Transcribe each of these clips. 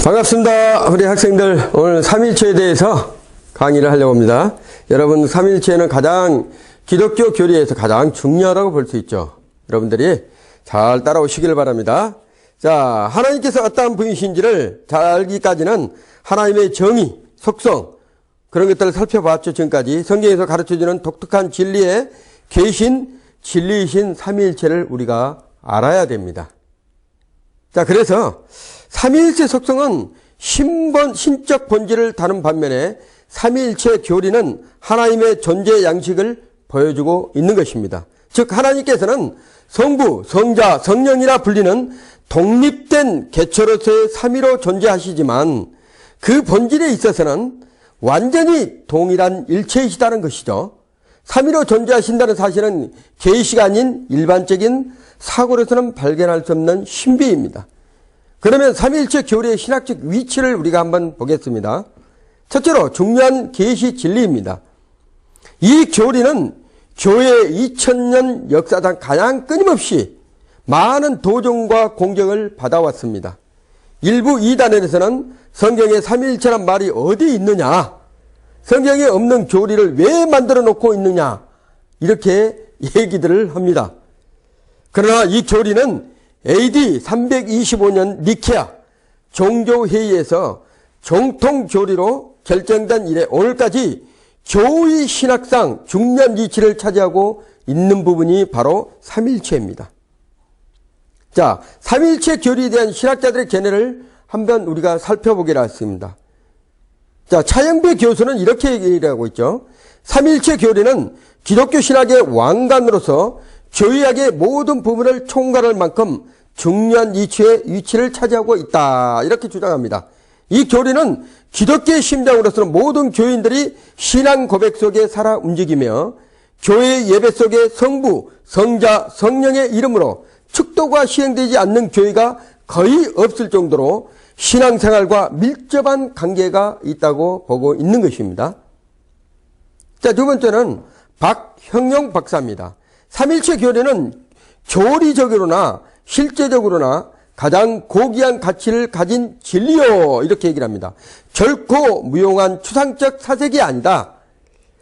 반갑습니다. 우리 학생들, 오늘 삼일체에 대해서 강의를 하려고 합니다. 여러분, 삼일체는 기독교 교리에서 가장 중요하다고 볼 수 있죠. 여러분들이 잘 따라오시길 바랍니다. 자, 하나님께서 어떠한 분이신지를 잘 알기까지는 하나님의 정의, 속성, 그런 것들을 살펴봤죠. 지금까지 성경에서 가르쳐주는 독특한 진리에 계신 진리이신 삼위일체를 우리가 알아야 됩니다. 자, 그래서 삼위일체 속성은 신적 본질을 다룬 반면에 삼위일체 교리는 하나님의 존재 양식을 보여주고 있는 것입니다. 즉 하나님께서는 성부, 성자, 성령이라 불리는 독립된 개체로서의 삼위로 존재하시지만 그 본질에 있어서는 완전히 동일한 일체이시다는 것이죠. 삼위로 존재하신다는 사실은 계시가 아닌 일반적인 사고로서는 발견할 수 없는 신비입니다. 그러면 삼위일체 교리의 신학적 위치를 우리가 한번 보겠습니다. 첫째로 중요한 계시 진리입니다. 이 교리는 교회의 2000년 역사상 가장 끊임없이 많은 도전과 공격을 받아왔습니다. 일부 이단에서는 성경에 삼위일체란 말이 어디 있느냐, 성경에 없는 교리를 왜 만들어 놓고 있느냐, 이렇게 얘기들을 합니다. 그러나 이 교리는 AD 325년 니케아 종교회의에서 정통교리로 결정된 이래 오늘까지 교의 신학상 중요한 위치를 차지하고 있는 부분이 바로 삼위일체입니다. 자, 삼위일체 교리에 대한 신학자들의 견해를 한번 우리가 살펴보기로 했습니다. 자, 차영배 교수는 이렇게 얘기를 하고 있죠. 삼위일체 교리는 기독교 신학의 왕관으로서 교의학의 모든 부분을 총괄할 만큼 중요한 위치를 차지하고 있다, 이렇게 주장합니다. 이 교리는 기독교의 심장으로서는 모든 교인들이 신앙 고백 속에 살아 움직이며 교회의 예배 속에 성부, 성자, 성령의 이름으로 축도가 시행되지 않는 교회가 거의 없을 정도로 신앙생활과 밀접한 관계가 있다고 보고 있는 것입니다. 자, 두 번째는 박형용 박사입니다. 삼위일체 교리는 교리적으로나 실제적으로나 가장 고귀한 가치를 가진 진리요, 이렇게 얘기를 합니다. 결코 무용한 추상적 사색이 아니다.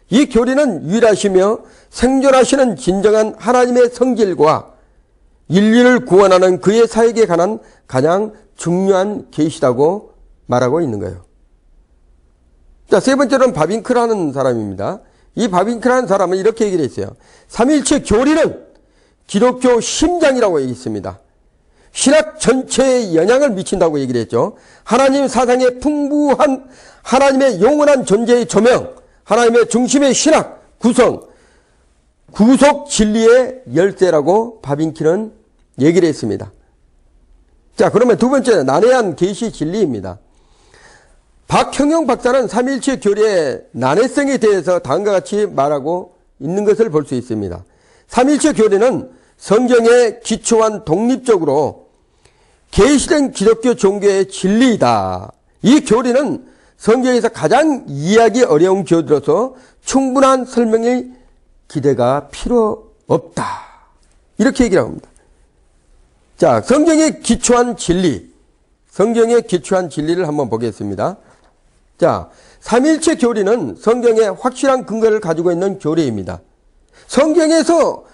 이 교리는 유일하시며 생존하시는 진정한 하나님의 성질과 인류를 구원하는 그의 사역에 관한 가장 중요한 계시다고 말하고 있는 거예요. 자, 세 번째로는 바빙크라는 사람입니다. 이 바빙크라는 사람은 이렇게 얘기를 했어요. 삼위일체 교리는 기독교 심장이라고 얘기했습니다. 신학 전체에 영향을 미친다고 얘기를 했죠. 하나님 사상의 풍부한 하나님의 영원한 존재의 조명, 하나님의 중심의 신학, 구속 진리의 열쇠라고 바빙키는 얘기를 했습니다. 자, 그러면 두 번째, 난해한 계시 진리입니다. 박형용 박사는 삼위일체 교리의 난해성에 대해서 다음과 같이 말하고 있는 것을 볼 수 있습니다. 삼위일체 교리는 성경에 기초한 독립적으로 계시된 기독교 종교의 진리이다. 이 교리는 성경에서 가장 이해하기 어려운 교리로서 충분한 설명이 기대가 필요 없다, 이렇게 얘기를 합니다. 자, 성경에 기초한 진리를 한번 보겠습니다. 자, 삼위일체 교리는 성경에 확실한 근거를 가지고 있는 교리입니다. 성경에서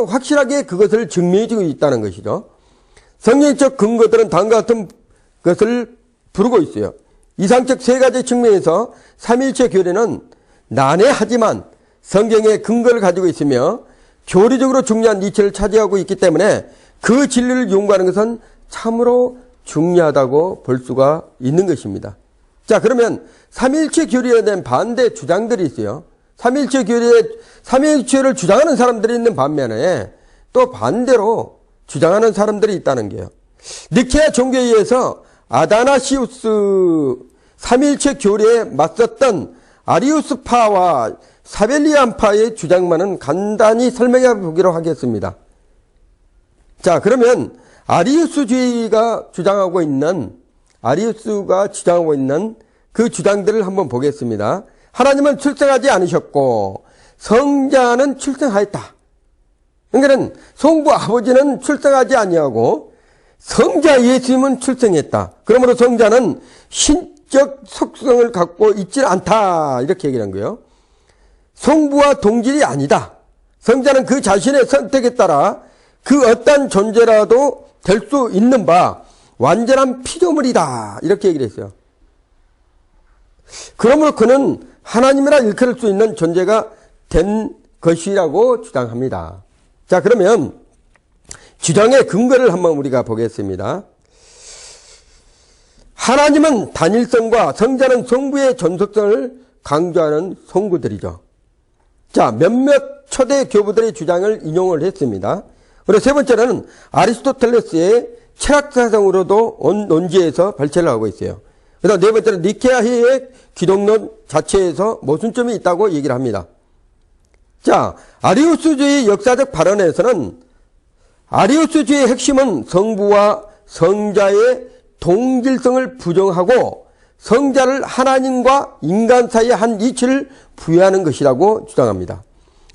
확실하게 그것을 증명해주고 있다는 것이죠. 성경적 근거들은 다음과 같은 것을 부르고 있어요. 이상적 세 가지 측면에서 삼위일체 교리는 난해하지만 성경의 근거를 가지고 있으며 교리적으로 중요한 위치를 차지하고 있기 때문에 그 진리를 연구하는 것은 참으로 중요하다고 볼 수가 있는 것입니다. 자, 그러면 삼위일체 교리에 대한 반대 주장들이 있어요. 삼위일체를 주장하는 사람들이 있는 반면에 또 반대로 주장하는 사람들이 있다는 게요. 니케아 종교회의에서 아다나시우스 삼위일체 교리에 맞섰던 아리우스파와 사벨리안파의 주장만은 간단히 설명해 보기로 하겠습니다. 자, 그러면 아리우스가 주장하고 있는 그 주장들을 한번 보겠습니다. 하나님은 출생하지 않으셨고 성자는 출생하였다. 그러니까 성부 아버지는 출생하지 아니하고 성자 예수님은 출생했다. 그러므로 성자는 신적 속성을 갖고 있지 않다. 이렇게 얘기한 거예요. 성부와 동질이 아니다. 성자는 그 자신의 선택에 따라 그 어떤 존재라도 될 수 있는 바 완전한 피조물이다. 이렇게 얘기를 했어요. 그러므로 그는 하나님이라 일컬을 수 있는 존재가 된 것이라고 주장합니다. 자, 그러면 주장의 근거를 한번 우리가 보겠습니다. 하나님은 단일성과 성자는 성부의 전속성을 강조하는 성구들이죠. 자, 몇몇 초대 교부들의 주장을 인용을 했습니다. 그리고 세 번째로는 아리스토텔레스의 철학사상으로도 논지에서 발췌를 하고 있어요. 그다음 네 번째는 니케아의 기독론 자체에서 모순점이 있다고 얘기를 합니다. 자, 아리우스주의 역사적 발언에서는 아리우스주의 핵심은 성부와 성자의 동질성을 부정하고 성자를 하나님과 인간 사이의 한 이치를 부여하는 것이라고 주장합니다.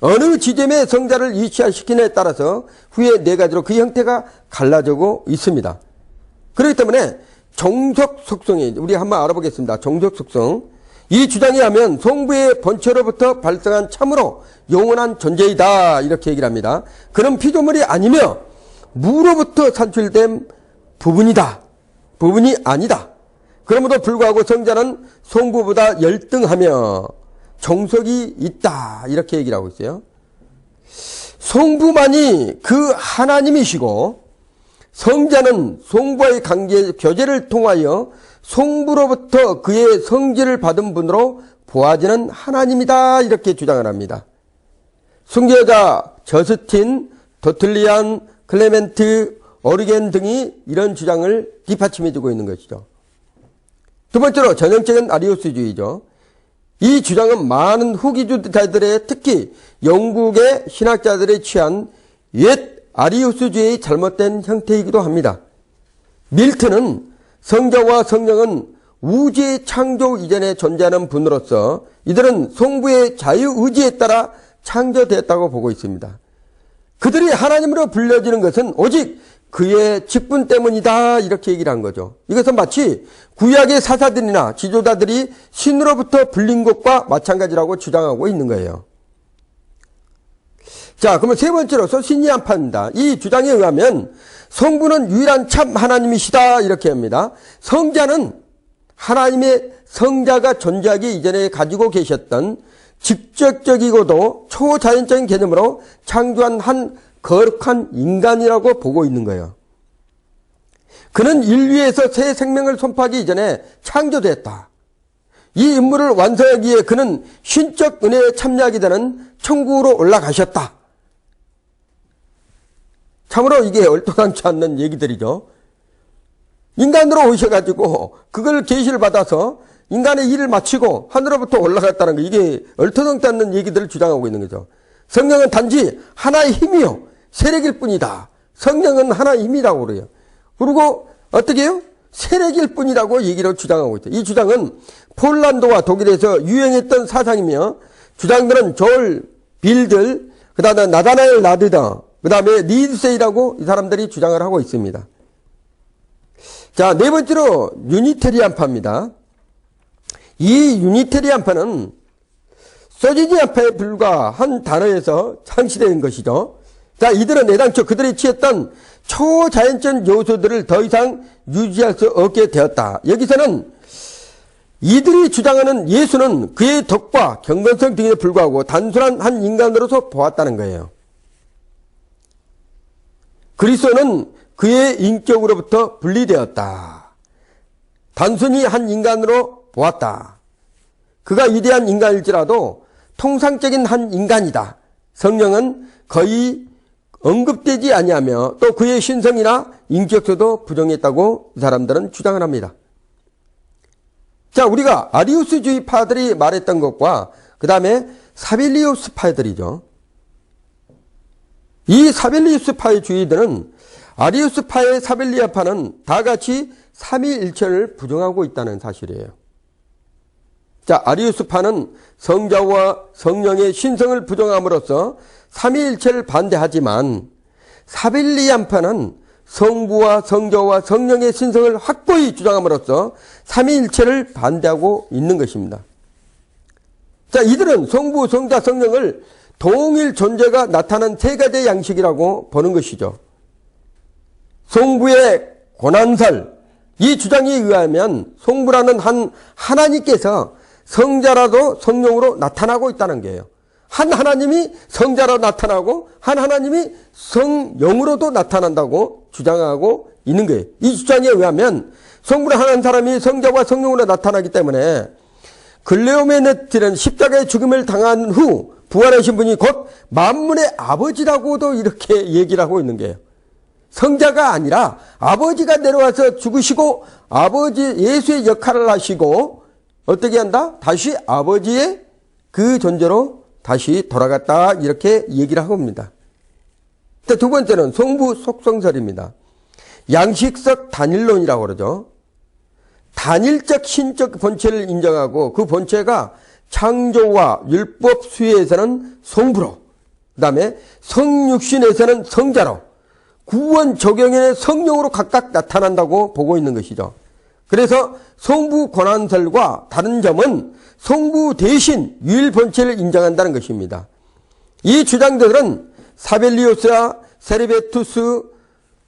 어느 지점에 성자를 이치시키느냐에 따라서 후에 네 가지로 그 형태가 갈라지고 있습니다. 그렇기 때문에 종속 속성이 우리 한번 알아보겠습니다. 종속 속성. 이 주장에 하면 성부의 본체로부터 발생한 참으로 영원한 존재이다. 이렇게 얘기를 합니다. 그런 피조물이 아니며 무로부터 산출된 부분이 아니다. 그럼에도 불구하고 성자는 성부보다 열등하며 정석이 있다. 이렇게 얘기를 하고 있어요. 성부만이 그 하나님이시고 성자는 성부와의 관계 교제를 통하여 성부로부터 그의 성질을 받은 분으로 보아지는 하나님이다. 이렇게 주장을 합니다. 순교자 저스틴, 도틀리안, 클레멘트, 오리겐 등이 이런 주장을 뒷받침해주고 있는 것이죠. 두 번째로 전형적인 아리우스주의죠. 이 주장은 많은 후기주자들의 특히 영국의 신학자들이 취한 옛 아리우스주의의 잘못된 형태이기도 합니다. 밀턴은 성자와 성령은 우주의 창조 이전에 존재하는 분으로서 이들은 성부의 자유의지에 따라 창조되었다고 보고 있습니다. 그들이 하나님으로 불려지는 것은 오직 그의 직분 때문이다. 이렇게 얘기를 한 거죠. 이것은 마치 구약의 사사들이나 지도자들이 신으로부터 불린 것과 마찬가지라고 주장하고 있는 거예요. 자, 그러면 세 번째로 소시니안파입니다. 이 주장에 의하면 성부는 유일한 참 하나님이시다. 이렇게 합니다. 성자는 하나님의 성자가 존재하기 이전에 가지고 계셨던 직접적이고도 초자연적인 개념으로 창조한 한 거룩한 인간이라고 보고 있는 거예요. 그는 인류에서 새 생명을 선포하기 이전에 창조됐다. 이 임무를 완성하기 위해 그는 신적 은혜에 참여하게 되는 천국으로 올라가셨다. 참으로 이게 얼토당치 않는 얘기들이죠. 인간으로 오셔가지고 그걸 계시를 받아서 인간의 일을 마치고 하늘로부터 올라갔다는 거, 이게 얼토당치 않는 얘기들을 주장하고 있는 거죠. 성령은 단지 하나의 힘이요 세력일 뿐이다. 성령은 하나의 힘이라고 그래요. 그리고 어떻게 해요? 세력일 뿐이라고 얘기를 주장하고 있다. 이 주장은 폴란드와 독일에서 유행했던 사상이며 주장들은 조엘 빌들, 그 다음에 나다나엘 나드더, 그 다음에 리드세이라고 이 사람들이 주장을 하고 있습니다. 자, 네 번째로 유니테리안파입니다. 이 유니테리안파는 소시니안파에 불과한 단어에서 창시된 것이죠. 자, 이들은 애당초 그들이 취했던 초자연적 요소들을 더 이상 유지할 수 없게 되었다. 여기서는 이들이 주장하는 예수는 그의 덕과 경건성 등에 불구하고 단순한 한 인간으로서 보았다는 거예요. 그리스도는 그의 인격으로부터 분리되었다. 단순히 한 인간으로 보았다. 그가 위대한 인간일지라도 통상적인 한 인간이다. 성령은 거의 언급되지 아니하며 또 그의 신성이나 인격도도 부정했다고 이 사람들은 주장을 합니다. 자, 우리가 아리우스주의 파들이 말했던 것과 그 다음에 사벨리우스 파들이죠. 이 사벨리우스 파의 주의들은 아리우스 파의 사벨리아 파는 다 같이 삼위일체를 부정하고 있다는 사실이에요. 자, 아리우스 파는 성자와 성령의 신성을 부정함으로써 삼위일체를 반대하지만 사벨리안파는 성부와 성자와 성령의 신성을 확고히 주장함으로써 삼위일체를 반대하고 있는 것입니다. 자, 이들은 성부, 성자, 성령을 동일 존재가 나타난 세 가지의 양식이라고 보는 것이죠. 성부의 고난설, 이 주장에 의하면 성부라는 한 하나님께서 성자라도 성령으로 나타나고 있다는 거예요. 한 하나님이 성자로 나타나고 한 하나님이 성령으로도 나타난다고 주장하고 있는 거예요. 이 주장에 의하면 성부를 한 사람이 성자와 성령으로 나타나기 때문에 글레오메네트는 십자가의 죽음을 당한 후 부활하신 분이 곧 만물의 아버지라고도 이렇게 얘기를 하고 있는 거예요. 성자가 아니라 아버지가 내려와서 죽으시고 아버지 예수의 역할을 하시고 어떻게 한다? 다시 아버지의 그 존재로 다시 돌아갔다 이렇게 얘기를 하고 있습니다. 두 번째는 성부 속성설입니다. 양식적 단일론이라고 그러죠. 단일적 신적 본체를 인정하고 그 본체가 창조와 율법 수혜에서는 성부로, 그 다음에 성육신에서는 성자로, 구원 적용의 성령으로 각각 나타난다고 보고 있는 것이죠. 그래서 성부 권한설과 다른 점은 성부 대신 유일 본체를 인정한다는 것입니다. 이 주장들은 사벨리오스와 세르베투스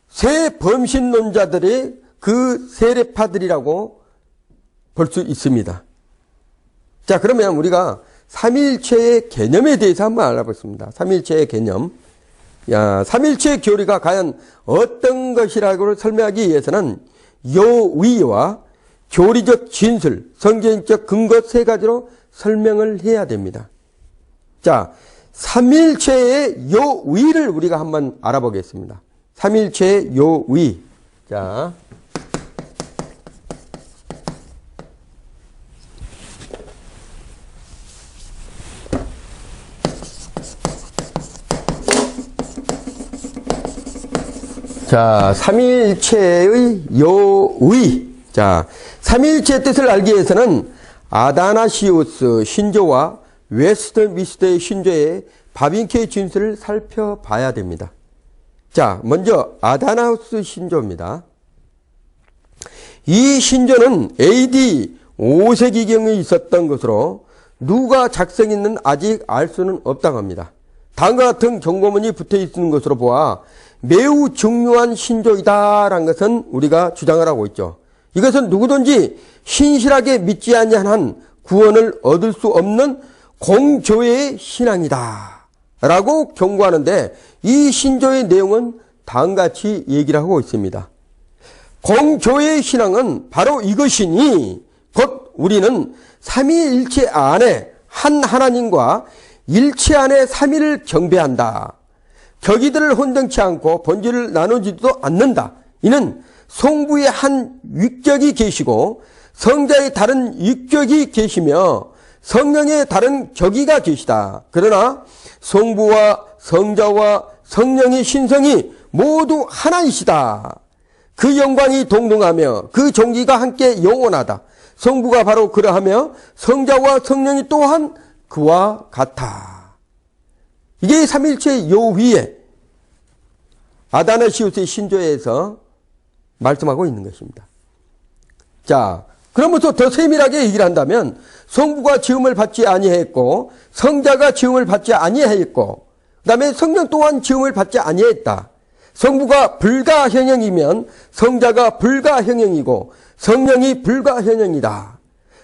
세 범신론자들의 그 세례파들이라고 볼 수 있습니다. 자, 그러면 우리가 삼위일체의 개념에 대해서 한번 알아보겠습니다. 삼위일체의 개념. 삼위일체의 교리가 과연 어떤 것이라고 설명하기 위해서는 요위와 교리적 진술, 성경적 근거 세 가지로 설명을 해야 됩니다. 자, 삼위일체의 요위를 우리가 한번 알아보겠습니다. 삼위일체의 요위. 자, 삼위일체의 요의. 자, 삼위일체의 뜻을 알기 위해서는 아다나시우스 신조와 웨스트미스터의 신조의 바빙케의 진술을 살펴봐야 됩니다. 자, 먼저 아다나우스 신조입니다. 이 신조는 AD 5세기경에 있었던 것으로 누가 작성했는 아직 알 수는 없다고 합니다. 다음과 같은 경고문이 붙어 있는 것으로 보아 매우 중요한 신조이다라는 것은 우리가 주장을 하고 있죠. 이것은 누구든지 신실하게 믿지 아니한 한 구원을 얻을 수 없는 공조의 신앙이다 라고 경고하는데, 이 신조의 내용은 다음같이 얘기를 하고 있습니다. 공조의 신앙은 바로 이것이니 곧 우리는 삼위일체 안에 한 하나님과 일체 안에 삼위를 경배한다. 격이들을 혼동치 않고 본질을 나누지도 않는다. 이는 성부의 한 위격이 계시고 성자의 다른 위격이 계시며 성령의 다른 격이가 계시다. 그러나 성부와 성자와 성령의 신성이 모두 하나이시다. 그 영광이 동등하며 그 종기가 함께 영원하다. 성부가 바로 그러하며 성자와 성령이 또한 그와 같아. 이게 삼위일체의 요위에 아다나시우스의 신조에서 말씀하고 있는 것입니다. 자, 그러면서 더 세밀하게 얘기를 한다면 성부가 지음을 받지 아니했고 성자가 지음을 받지 아니했고 그 다음에 성령 또한 지음을 받지 아니했다. 성부가 불가형형이면 성자가 불가형형이고 성령이 불가형형이다.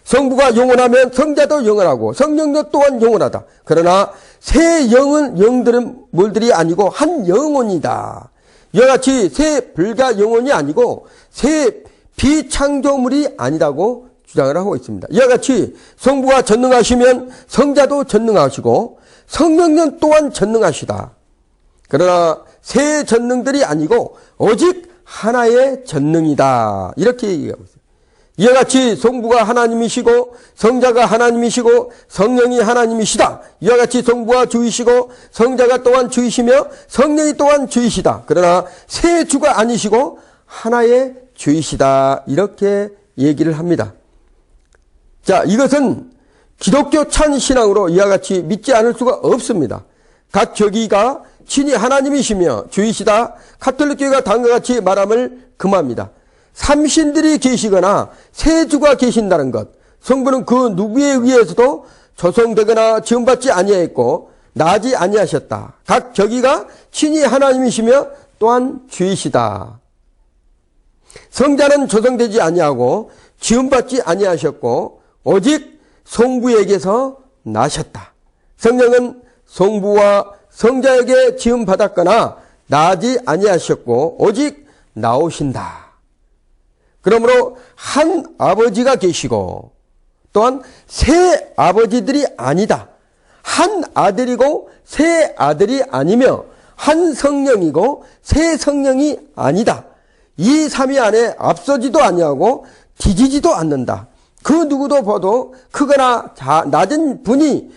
성부가 영원하면 성자도 영원하고 성령도 또한 영원하다. 그러나 세 영들은 뭘들이 아니고 한 영혼이다. 이와 같이 새 불가 영혼이 아니고 새 비창조물이 아니라고 주장을 하고 있습니다. 이와 같이 성부가 전능하시면 성자도 전능하시고 성령은 또한 전능하시다. 그러나 새 전능들이 아니고 오직 하나의 전능이다. 이렇게 얘기하고 있어요. 이와 같이 성부가 하나님이시고 성자가 하나님이시고 성령이 하나님이시다. 이와 같이 성부가 주이시고 성자가 또한 주이시며 성령이 또한 주이시다. 그러나 세 주가 아니시고 하나의 주이시다. 이렇게 얘기를 합니다. 자, 이것은 기독교 찬 신앙으로 이와 같이 믿지 않을 수가 없습니다. 각 격이가 친히 하나님이시며 주이시다. 가톨릭교회가 다음과 같이 말함을 금합니다. 삼신들이 계시거나 세주가 계신다는 것, 성부는 그 누구에 의해서도 조성되거나 지음받지 아니하였고 나지 아니하셨다. 각 저기가 친히 하나님이시며 또한 주이시다. 성자는 조성되지 아니하고 지음받지 아니하셨고 오직 성부에게서 나셨다. 성령은 성부와 성자에게 지음받았거나 나지 아니하셨고 오직 나오신다. 그러므로 한 아버지가 계시고 또한 세 아버지들이 아니다. 한 아들이고 세 아들이 아니며 한 성령이고 세 성령이 아니다. 이 삼위 안에 앞서지도 아니하고 뒤지지도 않는다. 그 누구도 봐도 크거나 낮은 분이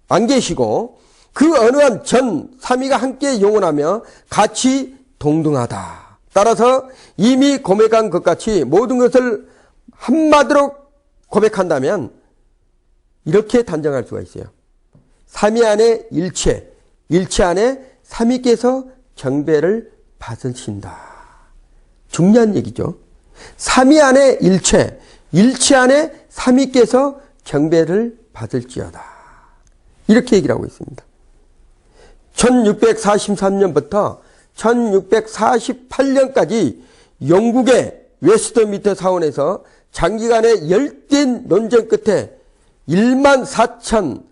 안 계시고 그 어느 한 전 삼위가 함께 영원하며 같이 동등하다. 따라서 이미 고백한 것 같이 모든 것을 한마디로 고백한다면 이렇게 단정할 수가 있어요. 삼위 안에 일체, 일체 안에 삼위께서 경배를 받으신다. 중요한 얘기죠. 삼위 안에 일체, 일체 안에 삼위께서 경배를 받을지어다. 이렇게 얘기를 하고 있습니다. 1643년부터 1648년까지 영국의 웨스트민스터 사원에서 장기간의 열띤 논쟁 끝에 14,000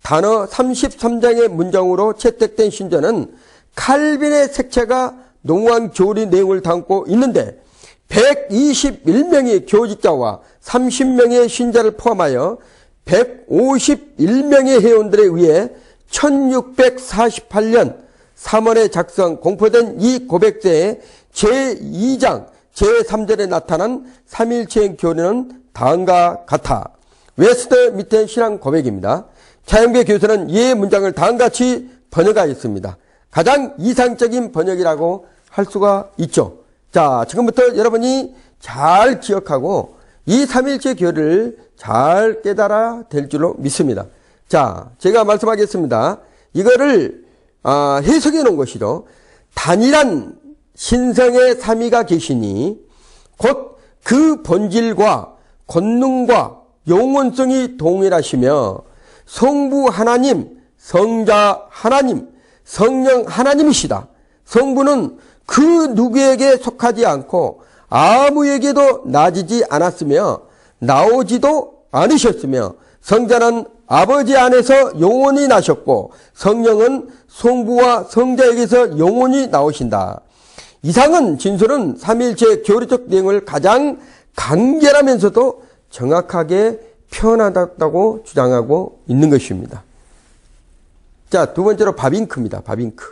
단어 33장의 문장으로 채택된 신전은 칼빈의 색채가 농후한 교리 내용을 담고 있는데 121명의 교직자와 30명의 신자를 포함하여 151명의 회원들에 의해 1648년 3월에 작성 공포된 이 고백서의 제2장 제3절에 나타난 삼위일체의 교리는 다음과 같아. 웨스트민스터 신앙 고백입니다. 차영배 교수는 이 문장을 다음과 같이 번역하였습니다. 가장 이상적인 번역이라고 할 수가 있죠. 자, 지금부터 여러분이 잘 기억하고 이 삼위일체 교리를 잘 깨달아 될 줄로 믿습니다. 자, 제가 말씀하겠습니다. 이거를 해석해 놓은 것이죠. 단일한 신성의 삼위가 계시니 곧 그 본질과 권능과 영원성이 동일하시며 성부 하나님, 성자 하나님, 성령 하나님이시다. 성부는 그 누구에게 속하지 않고 아무에게도 나지지 않았으며 나오지도 않으셨으며 성자는 아버지 안에서 영원히 나셨고 성령은 성부와 성자에게서 영원히 나오신다. 이상은 진술은 삼위일체 교리적 내용을 가장 간결하면서도 정확하게 표현하다고 주장하고 있는 것입니다. 자, 두 번째로 바빙크입니다. 바빙크.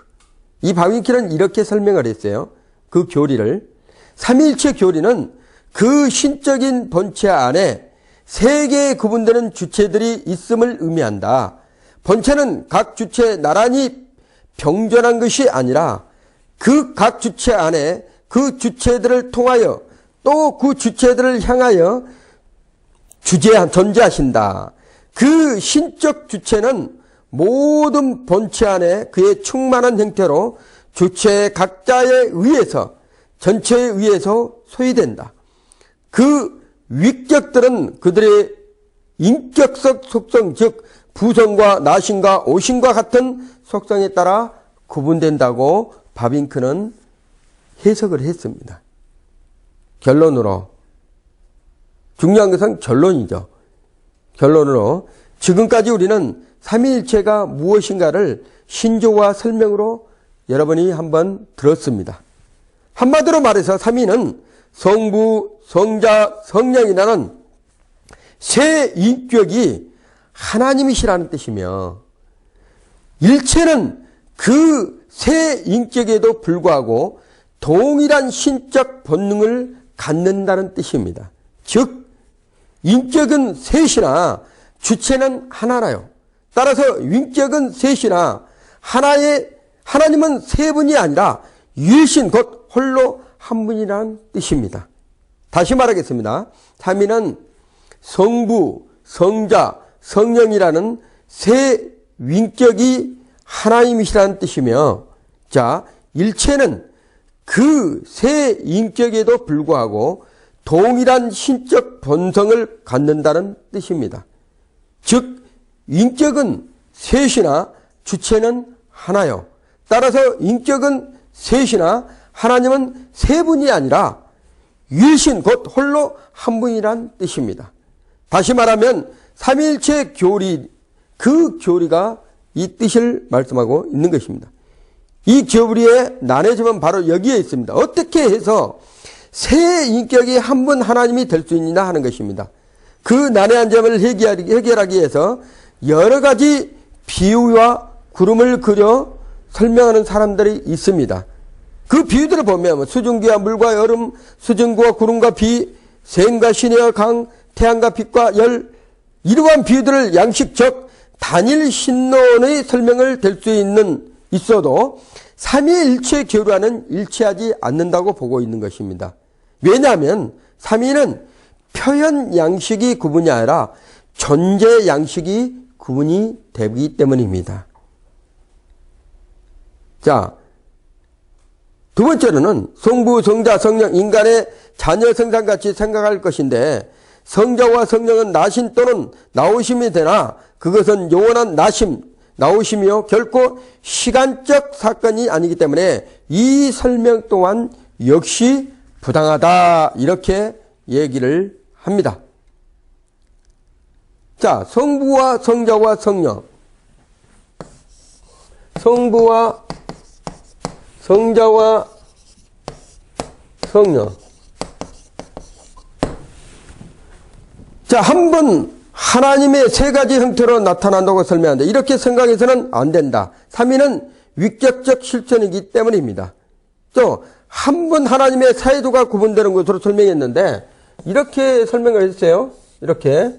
이 바빙크는 이렇게 설명을 했어요. 그 교리를. 삼위일체 교리는 그 신적인 본체 안에 세 개의 구분되는 주체들이 있음을 의미한다. 본체는 각 주체에 나란히 병존한 것이 아니라 그 각 주체 안에 그 주체들을 통하여 또 그 주체들을 향하여 존재하신다. 그 신적 주체는 모든 본체 안에 그의 충만한 형태로 주체 각자에 의해서 전체에 의해서 소유된다. 그 위격들은 그들의 인격적 속성, 즉 부성과 나심과 오심과 같은 속성에 따라 구분된다고 바빙크는 해석을 했습니다. 결론으로 중요한 것은 결론이죠. 결론으로 지금까지 우리는 삼위일체가 무엇인가를 신조와 설명으로 여러분이 한번 들었습니다. 한마디로 말해서 삼위는 성부, 성자, 성령이라는 세 인격이 하나님이시라는 뜻이며 일체는 그 세 인격에도 불구하고 동일한 신적 본능을 갖는다는 뜻입니다. 즉 인격은 셋이나 주체는 하나라요. 따라서 인격은 셋이나 하나님은 세 분이 아니라 유일신 곧 홀로 한 분이라는 뜻입니다. 다시 말하겠습니다. 삼위는 성부, 성자, 성령이라는 세 인격이 하나님이시라는 뜻이며, 자, 일체는 그 세 인격에도 불구하고 동일한 신적 본성을 갖는다는 뜻입니다. 즉, 인격은 셋이나 주체는 하나요. 따라서 인격은 셋이나 하나님은 세 분이 아니라 유일신 곧 홀로 한 분이란 뜻입니다. 다시 말하면 삼위일체 교리, 그 교리가 이 뜻을 말씀하고 있는 것입니다. 이 교리의 난해점은 바로 여기에 있습니다. 어떻게 해서 세 인격이 한 분 하나님이 될 수 있느냐 하는 것입니다. 그 난해한 점을 해결하기 위해서 여러 가지 비유와 구름을 그려 설명하는 사람들이 있습니다. 그 비유들을 보면 수증기와 물과 얼음, 수증기와 구름과 비, 샘과 신이와 강, 태양과 빛과 열, 이러한 비유들을 양식적 단일 신론의 설명을 될 수 있어도 삼위일체 교류와는 일치하지 않는다고 보고 있는 것입니다. 왜냐하면 삼위는 표현 양식이 구분이 아니라 존재 양식이 구분이 되기 때문입니다. 자, 두 번째로는 성부, 성자, 성령, 인간의 자녀 생산같이 생각할 것인데, 성자와 성령은 나신 또는 나오심이 되나 그것은 영원한 나오심이요 결코 시간적 사건이 아니기 때문에 이 설명 또한 역시 부당하다, 이렇게 얘기를 합니다. 자, 성부와 성자와 성령, 성부와 성자와 성령. 자, 한 번 하나님의 세 가지 형태로 나타난다고 설명하는데 이렇게 생각해서는 안 된다. 삼위는 위격적 실존이기 때문입니다. 또 한 번 하나님의 사이도가 구분되는 것으로 설명했는데 이렇게 설명을 했어요. 이렇게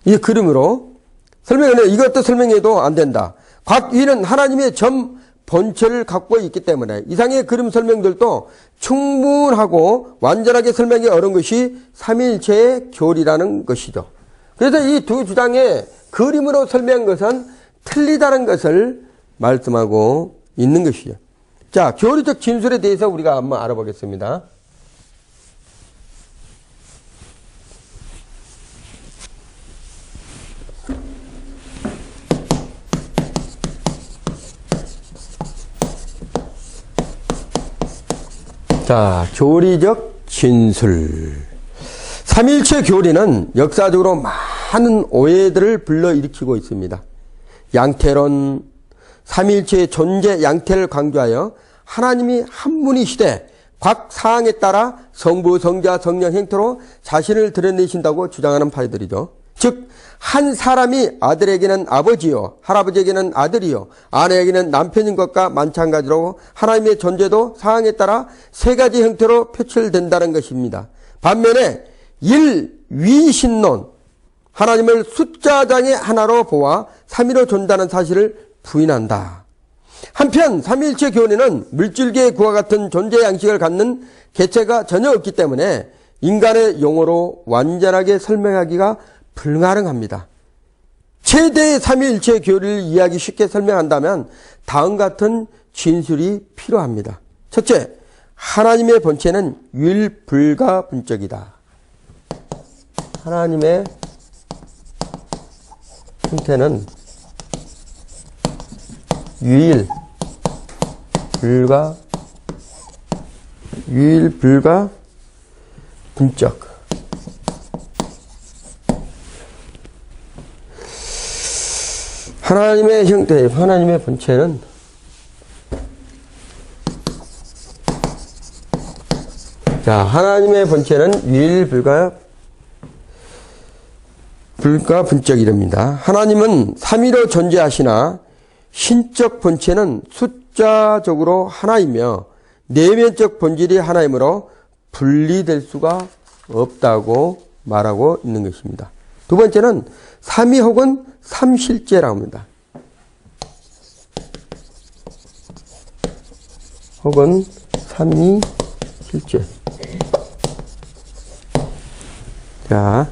이 그림으로 설명을 해. 이것도 설명해도 안 된다. 각 위는 하나님의 점 본체를 갖고 있기 때문에 이상의 그림 설명들도 충분하고 완전하게 설명이 어려운 것이 삼위일체의 교리라는 것이죠. 그래서 이 두 주장의 그림으로 설명한 것은 틀리다는 것을 말씀하고 있는 것이죠. 자, 교리적 진술에 대해서 우리가 한번 알아보겠습니다. 자, 교리적 진술. 삼위일체 교리는 역사적으로 많은 오해들을 불러일으키고 있습니다. 양태론, 삼위일체의 존재 양태를 강조하여 하나님이 한 분이시되 각 사항에 따라 성부, 성자, 성령 형태로 자신을 드러내신다고 주장하는 파이들이죠. 즉, 한 사람이 아들에게는 아버지요, 할아버지에게는 아들이요, 아내에게는 남편인 것과 마찬가지로 하나님의 존재도 상황에 따라 세 가지 형태로 표출된다는 것입니다. 반면에 일위신론, 하나님을 숫자장의 하나로 보아 삼위로 존재하는 사실을 부인한다. 한편 삼위일체 교리는 물질계의 구와 같은 존재 양식을 갖는 개체가 전혀 없기 때문에 인간의 용어로 완전하게 설명하기가 불가능합니다. 최대의 삼위일체 교리를 이해하기 쉽게 설명한다면 다음 같은 진술이 필요합니다. 첫째, 하나님의 본체는 유일불가분적이다. 하나님의 형태는 유일불가분적. 하나님의 형태, 하나님의 본체는 하나님의 본체는 유일불가분적이랍니다. 하나님은 삼위로 존재하시나 신적 본체는 숫자적으로 하나이며 내면적 본질이 하나이므로 분리될 수가 없다고 말하고 있는 것입니다. 두 번째는 삼위 혹은 삼실제라고 합니다. 혹은 삼위실제. 자,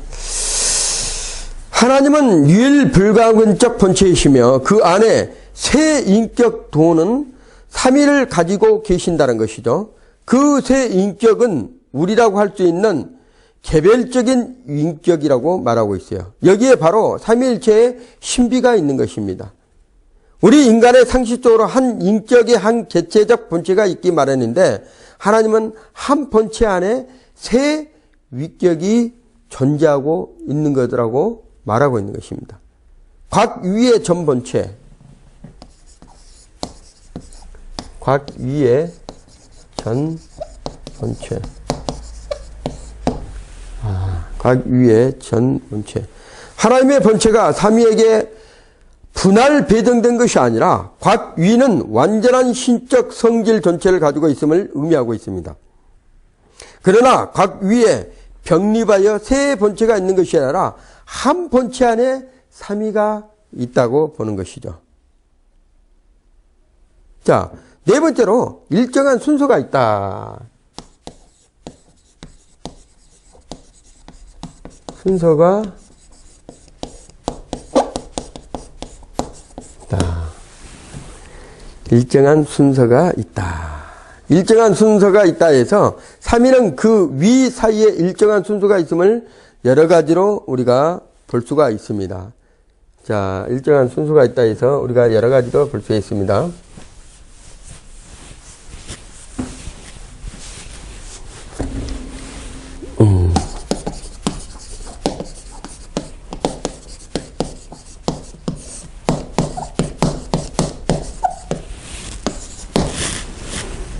하나님은 유일불가근적 본체이시며 그 안에 세 인격 도는 삼위를 가지고 계신다는 것이죠. 그 세 인격은 우리라고 할 수 있는 개별적인 인격이라고 말하고 있어요. 여기에 바로 삼위일체의 신비가 있는 것입니다. 우리 인간의 상식적으로 한 인격의 한 개체적 본체가 있기 마련인데 하나님은 한 본체 안에 세 위격이 존재하고 있는 것이라고 말하고 있는 것입니다. 곽위의 전본체, 곽위의 전본체, 곽위의 전본체. 하나님의 본체가 삼위에게 분할 배정된 것이 아니라 곽위는 완전한 신적 성질 전체를 가지고 있음을 의미하고 있습니다. 그러나 곽위에 병립하여 세 본체가 있는 것이 아니라 한 본체 안에 삼위가 있다고 보는 것이죠. 자, 네 번째로 일정한 순서가 있다. 순서가 있다. 일정한 순서가 있다. 일정한 순서가 있다 해서 삼위는 그 위 사이에 일정한 순서가 있음을 여러 가지로 우리가 볼 수가 있습니다. 자, 일정한 순서가 있다 해서 우리가 여러 가지로 볼 수 있습니다.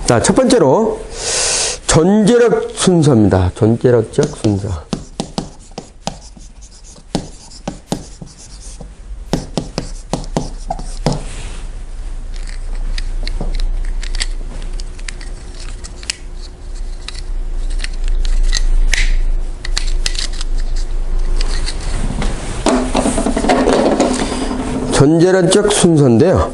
자, 첫 번째로 존재력 순서입니다. 존재력적 순서. 존재력적 순서인데요.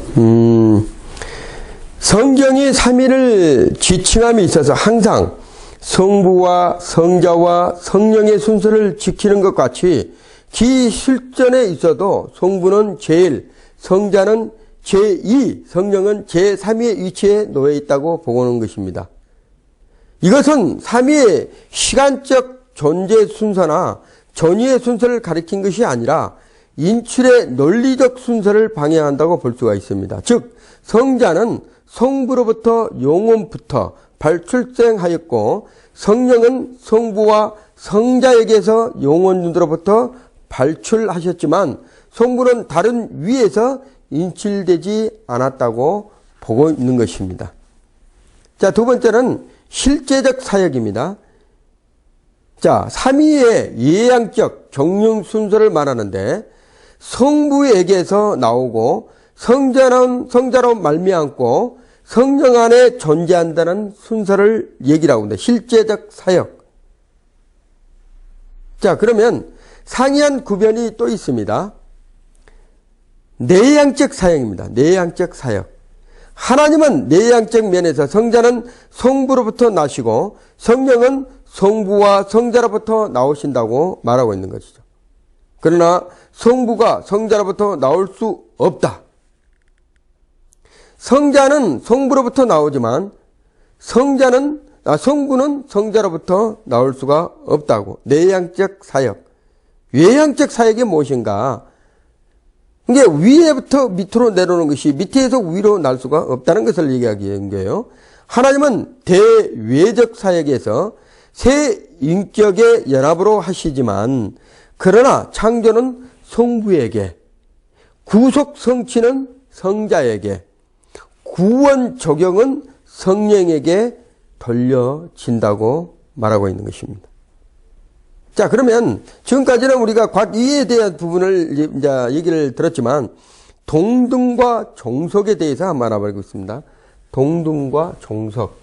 성경이 삼위를 지칭함에 있어서 항상 성부와 성자와 성령의 순서를 지키는 것 같이 기실전에 있어도 성부는 제1, 성자는 제2, 성령은 제3위의 위치에 놓여 있다고 보고는 것입니다. 이것은 삼위의 시간적 존재 순서나 전위의 순서를 가리킨 것이 아니라 인출의 논리적 순서를 방해한다고 볼 수가 있습니다. 즉 성자는 성부로부터 영원부터 발출생하였고 성령은 성부와 성자에게서 영원으로부터 발출하셨지만 성부는 다른 위에서 인출되지 않았다고 보고 있는 것입니다. 자, 두 번째는 실제적 사역입니다. 자, 삼위의 예양적 경륜 순서를 말하는데 성부에게서 나오고 성자는 성자로 말미암고 성령 안에 존재한다는 순서를 얘기를 하고 있는데 실제적 사역. 자, 그러면 상이한 구별이 또 있습니다. 내양적 사역입니다. 내양적 사역. 하나님은 내양적 면에서 성자는 성부로부터 나시고 성령은 성부와 성자로부터 나오신다고 말하고 있는 것이죠. 그러나 성부가 성자로부터 나올 수 없다. 성자는 성부로부터 나오지만 성부는 성자로부터 나올 수가 없다고. 내양적 사역. 외양적 사역이 무엇인가? 이게 위에부터 밑으로 내려오는 것이 밑에서 위로 날 수가 없다는 것을 얘기하는 거예요. 하나님은 대외적 사역에서 세 인격의 연합으로 하시지만 그러나 창조는 성부에게, 구속 성취는 성자에게, 구원 적용은 성령에게 돌려진다고 말하고 있는 것입니다. 자, 그러면 지금까지는 우리가 곽위에 대한 부분을 이제 얘기를 들었지만 동등과 종속에 대해서 한번 알아보고 있습니다. 동등과 종속.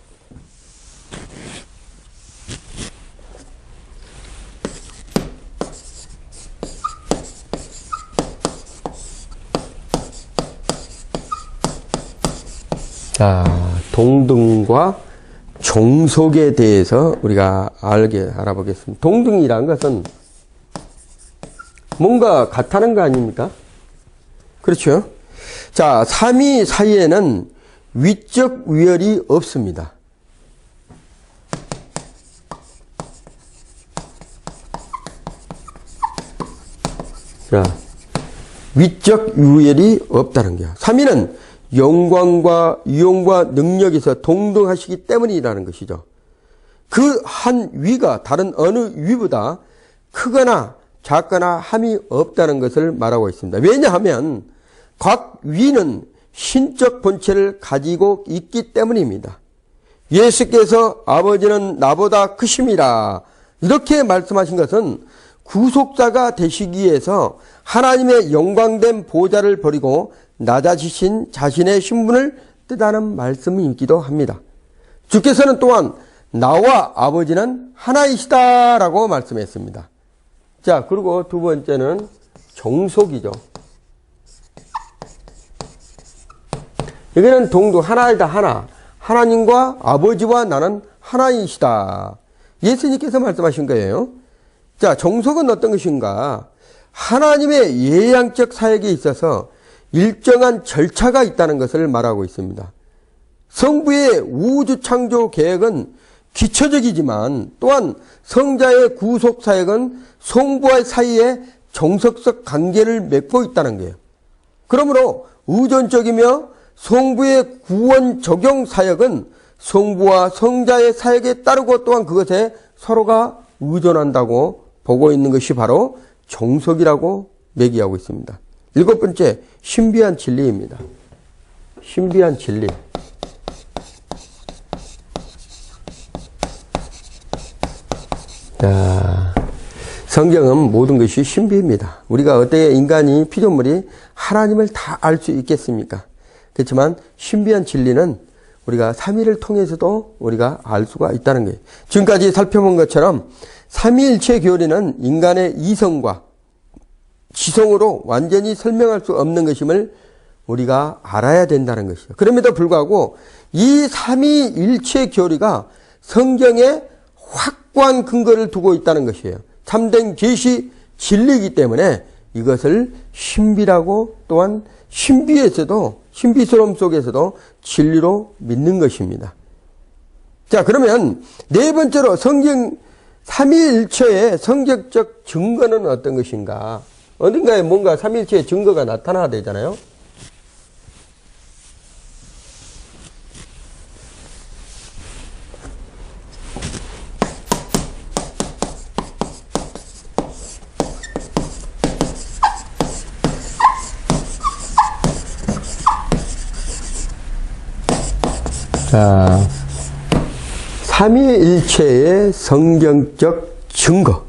자, 동등과 종속에 대해서 우리가 알아보겠습니다. 동등이라는 것은 뭔가 같다는 거 아닙니까? 그렇죠? 자, 삼위 사이에는 위적 위열이 없습니다. 자, 위적 위열이 없다는 거야. 삼위는 영광과 유용과 능력에서 동등하시기 때문이라는 것이죠. 그 한 위가 다른 어느 위보다 크거나 작거나 함이 없다는 것을 말하고 있습니다. 왜냐하면 각 위는 신적 본체를 가지고 있기 때문입니다. 예수께서 아버지는 나보다 크심이라 이렇게 말씀하신 것은 구속자가 되시기 위해서 하나님의 영광된 보좌를 버리고 낮아지신 자신의 신분을 뜻하는 말씀이기도 합니다. 주께서는 또한 나와 아버지는 하나이시다라고 말씀했습니다. 자, 그리고 두 번째는 정속이죠. 여기는 동도 하나이다 하나. 하나님과 아버지와 나는 하나이시다. 예수님께서 말씀하신 거예요. 자, 정속은 어떤 것인가? 하나님의 예양적 사역에 있어서 일정한 절차가 있다는 것을 말하고 있습니다. 성부의 우주 창조 계획은 기초적이지만 또한 성자의 구속 사역은 성부와 사이에 정석적 관계를 맺고 있다는 거예요. 그러므로 의존적이며 성부의 구원 적용 사역은 성부와 성자의 사역에 따르고 또한 그것에 서로가 의존한다고 보고 있는 것이 바로 정석이라고 매기하고 있습니다. 일곱 번째, 신비한 진리입니다. 신비한 진리. 자, 성경은 모든 것이 신비입니다. 우리가 어떻게 인간이 피조물이 하나님을 다 알 수 있겠습니까? 그렇지만 신비한 진리는 우리가 삼위를 통해서도 우리가 알 수가 있다는 거예요. 지금까지 살펴본 것처럼 삼위일체 교리는 인간의 이성과 지성으로 완전히 설명할 수 없는 것임을 우리가 알아야 된다는 것이죠. 그럼에도 불구하고 이 삼위일체 교리가 성경에 확고한 근거를 두고 있다는 것이에요. 참된 계시 진리이기 때문에 이것을 신비라고 또한 신비스러움 속에서도 진리로 믿는 것입니다. 자, 그러면 네 번째로 성경 삼위일체의 성경적 증거는 어떤 것인가? 어딘가에 뭔가 삼위일체의 증거가 나타나야 되잖아요. 자, 삼위일체의 성경적 증거.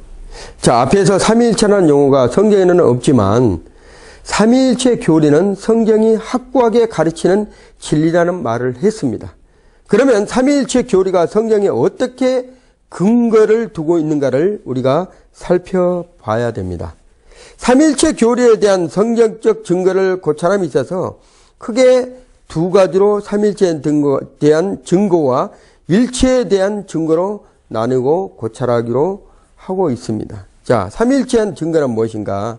자, 앞에서 삼위일체라는 용어가 성경에는 없지만 삼위일체 교리는 성경이 확고하게 가르치는 진리라는 말을 했습니다. 그러면 삼위일체 교리가 성경에 어떻게 근거를 두고 있는가를 우리가 살펴봐야 됩니다. 삼위일체 교리에 대한 성경적 증거를 고찰함에 있어서 크게 두 가지로 삼위일체에 대한 증거와 일체에 대한 증거로 나누고 고찰하기로 하고 있습니다. 자, 삼위일체에 대한 증거는 무엇인가?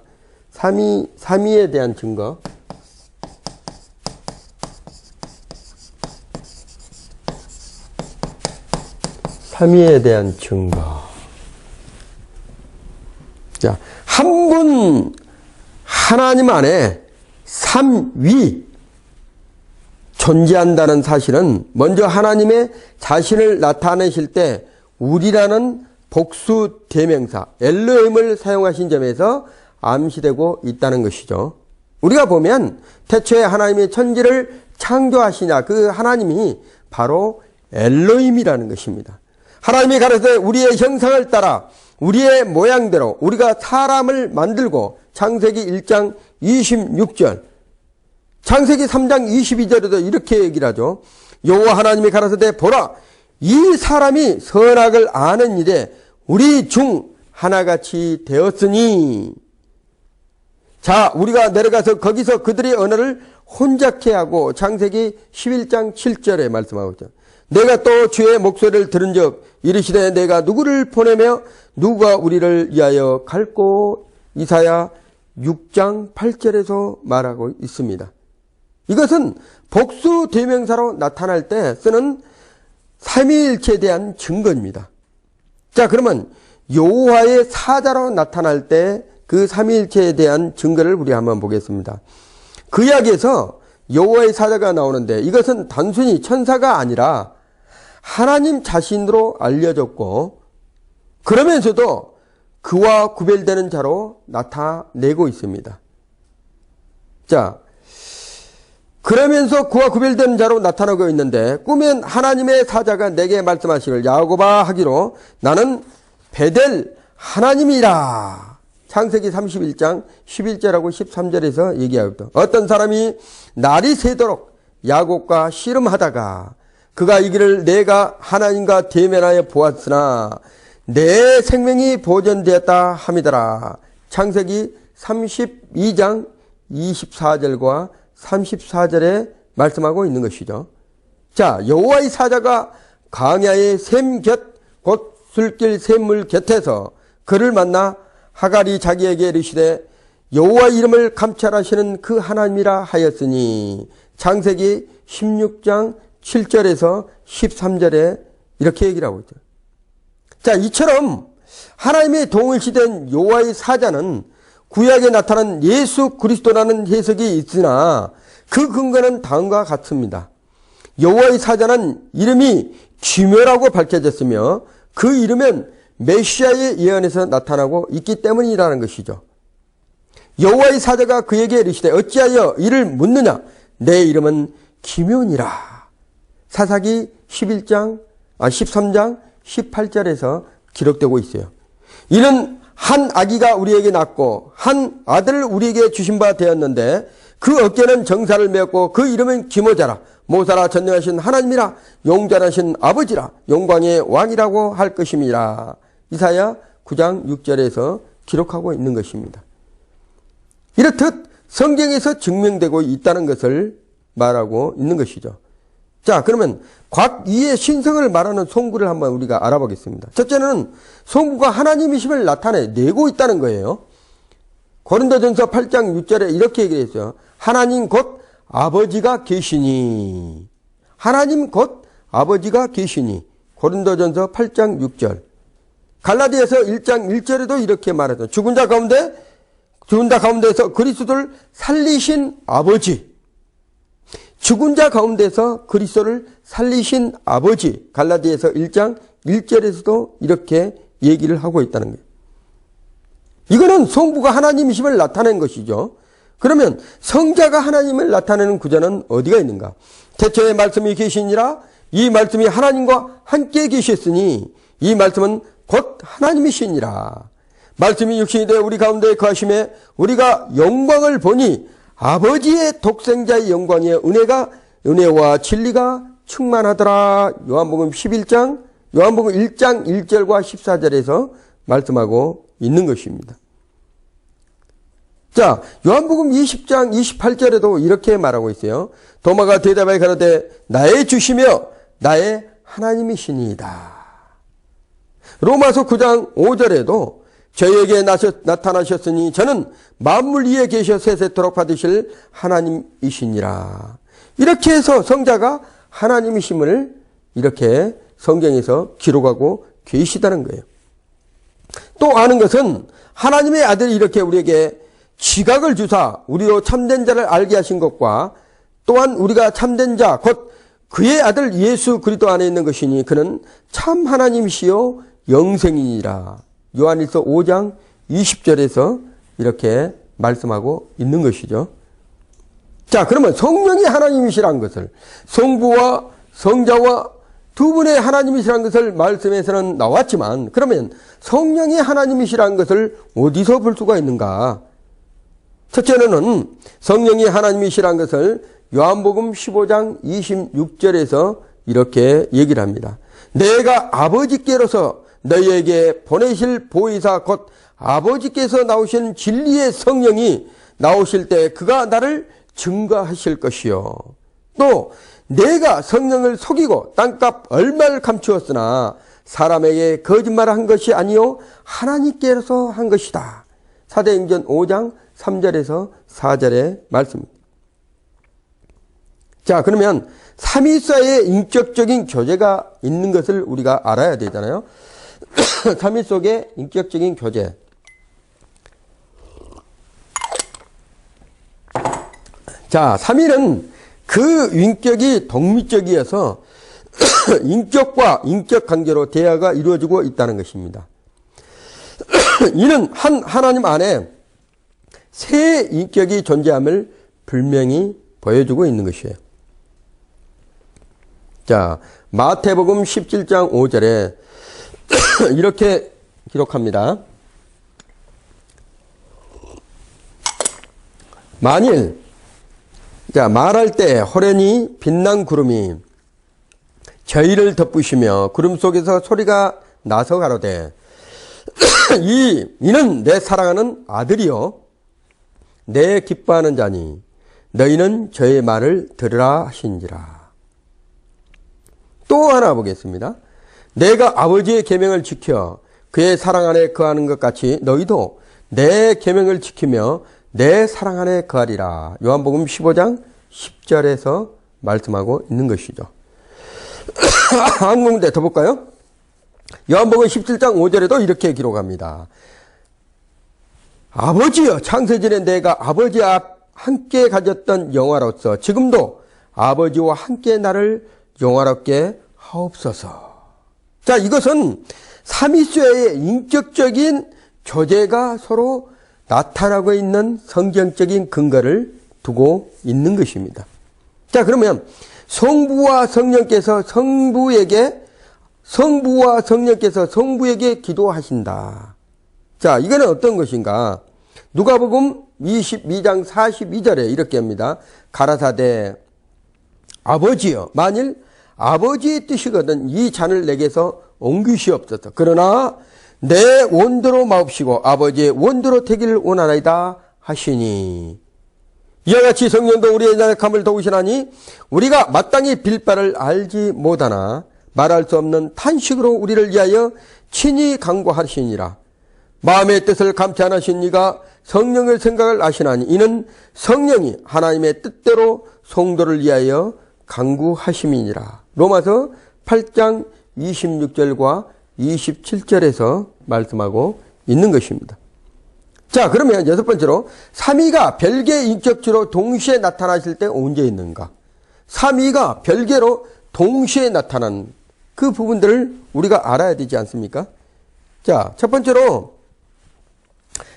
삼위에 대한 증거. 삼위에 대한 증거. 자, 한 분 하나님 안에 삼위 존재한다는 사실은 먼저 하나님의 자신을 나타내실 때 우리라는 복수 대명사 엘로힘을 사용하신 점에서 암시되고 있다는 것이죠. 우리가 보면 태초에 하나님이 천지를 창조하시냐 그 하나님이 바로 엘로힘이라는 것입니다. 하나님이 가르쳐 우리의 형상을 따라 우리의 모양대로 우리가 사람을 만들고 창세기 1장 26절 창세기 3장 22절에도 이렇게 얘기를 하죠. 여호와 하나님이 가라사대 보라 이 사람이 선악을 아는 일에 우리 중 하나같이 되었으니 자 우리가 내려가서 거기서 그들의 언어를 혼잡케 하고 창세기 11장 7절에 말씀하고 있죠. 내가 또 주의 목소리를 들은즉 이르시되 내가 누구를 보내며 누가 우리를 위하여 갈꼬 이사야 6장 8절에서 말하고 있습니다. 이것은 복수 대명사로 나타날 때 쓰는 삼위일체에 대한 증거입니다. 자, 그러면 여호와의 사자로 나타날 때 그 삼위일체에 대한 증거를 우리 한번 보겠습니다. 그 이야기에서 여호와의 사자가 나오는데 이것은 단순히 천사가 아니라 하나님 자신으로 알려졌고 그러면서도 그와 구별되는 자로 나타내고 있습니다. 자, 그러면서 그와 구별되는 자로 나타나고 있는데 꿈엔 하나님의 사자가 내게 말씀하시기를 야곱아 하기로 나는 베델 하나님이라. 창세기 31장 11절하고 13절에서 얘기하거든. 어떤 사람이 날이 새도록 야곱과 씨름하다가 그가 이기를 내가 하나님과 대면하여 보았으나 내 생명이 보존되었다 함이더라. 창세기 32장 24절과 34절에 말씀하고 있는 것이죠. 자, 여호와의 사자가 광야의 샘 곁 곧 술길 샘물 곁에서 그를 만나 하갈이 자기에게 이르시되 여호와 이름을 감찰하시는 그 하나님이라 하였으니 창세기 16장 7절에서 13절에 이렇게 얘기를 하고 있죠. 자, 이처럼 하나님의 동일시된 여호와의 사자는 구약에 나타난 예수 그리스도라는 해석이 있으나 그 근거는 다음과 같습니다. 여호와의 사자는 이름이 기묘라고 밝혀졌으며 그 이름은 메시아의 예언에서 나타나고 있기 때문이라는 것이죠. 여호와의 사자가 그에게 이르시되 어찌하여 이를 묻느냐 내 이름은 기묘니라. 사사기 13장 18절에서 기록되고 있어요. 이는 한 아기가 우리에게 낳고 한 아들을 우리에게 주신 바 되었는데 그 어깨는 정사를 메었고 그 이름은 기모자라. 모사라 전능하신 하나님이라 용전하신 아버지라 영광의 왕이라고 할 것임이라. 이사야 9장 6절에서 기록하고 있는 것입니다. 이렇듯 성경에서 증명되고 있다는 것을 말하고 있는 것이죠. 자, 그러면 각 이의 신성을 말하는 송구를 한번 우리가 알아보겠습니다. 첫째는 송구가 하나님이심을 나타내고 있다는 거예요. 고린도전서 8장 6절에 이렇게 얘기했어요. 하나님 곧 아버지가 계시니. 하나님 곧 아버지가 계시니. 고린도전서 8장 6절. 갈라디아서 1장 1절에도 이렇게 말하죠. 죽은 자 가운데에서 그리스도를 살리신 아버지. 죽은 자 가운데서 그리스도를 살리신 아버지. 갈라디아서 1장 1절에서도 이렇게 얘기를 하고 있다는 거예요. 이거는 성부가 하나님이심을 나타낸 것이죠. 그러면 성자가 하나님을 나타내는 구절은 어디가 있는가? 태초에 말씀이 계시니라. 이 말씀이 하나님과 함께 계셨으니 이 말씀은 곧 하나님이시니라. 말씀이 육신이 되어 우리 가운데 거하심에 우리가 영광을 보니 아버지의 독생자의 영광의 은혜와 진리가 충만하더라. 요한복음 1장 1절과 14절에서 말씀하고 있는 것입니다. 자, 요한복음 20장 28절에도 이렇게 말하고 있어요. 도마가 대답하여 가로되 나의 주시며 나의 하나님이시니이다. 로마서 9장 5절에도 저에게 나타나셨으니 저는 만물 위에 계셔 세세토록 받으실 하나님이시니라. 이렇게 해서 성자가 하나님이심을 이렇게 성경에서 기록하고 계시다는 거예요. 또 아는 것은 하나님의 아들이 이렇게 우리에게 지각을 주사 우리로 참된 자를 알게 하신 것과 또한 우리가 참된 자 곧 그의 아들 예수 그리스도 안에 있는 것이니 그는 참 하나님이시요 영생이니라. 요한일서 5장 20절에서 이렇게 말씀하고 있는 것이죠. 자, 그러면 성령이 하나님이시라는 것을 성부와 성자와 두 분의 하나님이시라는 것을 말씀에서는 나왔지만 그러면 성령이 하나님이시라는 것을 어디서 볼 수가 있는가? 첫째는 성령이 하나님이시라는 것을 요한복음 15장 26절에서 이렇게 얘기를 합니다. 내가 아버지께로서 너희에게 보내실 보혜사 곧 아버지께서 나오신 진리의 성령이 나오실 때 그가 나를 증거하실 것이요. 또 내가 성령을 속이고 땅값 얼마를 감추었으나 사람에게 거짓말을 한 것이 아니요 하나님께서 한 것이다. 사도행전 5장 3절에서 4절의 말씀입니다. 자, 그러면 삼위사의 인격적인 교제가 있는 것을 우리가 알아야 되잖아요. 삼위 속의 인격적인 교제. 자, 삼위는 그 인격이 동미적이어서 인격과 인격 관계로 대화가 이루어지고 있다는 것입니다. 이는 하나님 안에 세 인격이 존재함을 분명히 보여주고 있는 것이에요. 자, 마태복음 17장 5절에 이렇게 기록합니다. 만일, 자, 말할 때 호련히 빛난 구름이 저희를 덮으시며 구름 속에서 소리가 나서 가로되 이는 내 사랑하는 아들이요 내 기뻐하는 자니 너희는 저의 말을 들으라 하신지라. 또 하나 보겠습니다. 내가 아버지의 계명을 지켜 그의 사랑 안에 거하는 것 같이 너희도 내 계명을 지키며 내 사랑 안에 거하리라. 요한복음 15장 10절에서 말씀하고 있는 것이죠. 한 군데 더 볼까요? 요한복음 17장 5절에도 이렇게 기록합니다. 아버지여, 창세전에 내가 아버지 앞 함께 가졌던 영화로서 지금도 아버지와 함께 나를 영화롭게 하옵소서. 자, 이것은 삼위수의 인격적인 교제가 서로 나타나고 있는 성경적인 근거를 두고 있는 것입니다. 자, 그러면 성부와 성령께서 성부에게 기도하신다. 자, 이거는 어떤 것인가? 누가복음 22장 42절에 이렇게 합니다. 가라사대 아버지여, 만일 아버지의 뜻이거든 이 잔을 내게서 옮기시옵소서. 그러나 내 원대로 마옵시고 아버지의 원대로 되기를 원하나이다 하시니, 이와 같이 성령도 우리의 연약함을 도우시나니 우리가 마땅히 빌 바를 알지 못하나 말할 수 없는 탄식으로 우리를 위하여 친히 간구하시니라. 마음의 뜻을 감치 않으신 이가 성령의 생각을 아시나니 이는 성령이 하나님의 뜻대로 성도를 위하여 간구하심이니라. 로마서 8장 26절과 27절에서 말씀하고 있는 것입니다. 자, 그러면 여섯 번째로 삼위가 별개의 인격체로 동시에 나타나실 때 언제 있는가? 삼위가 별개로 동시에 나타난 그 부분들을 우리가 알아야 되지 않습니까? 자, 첫 번째로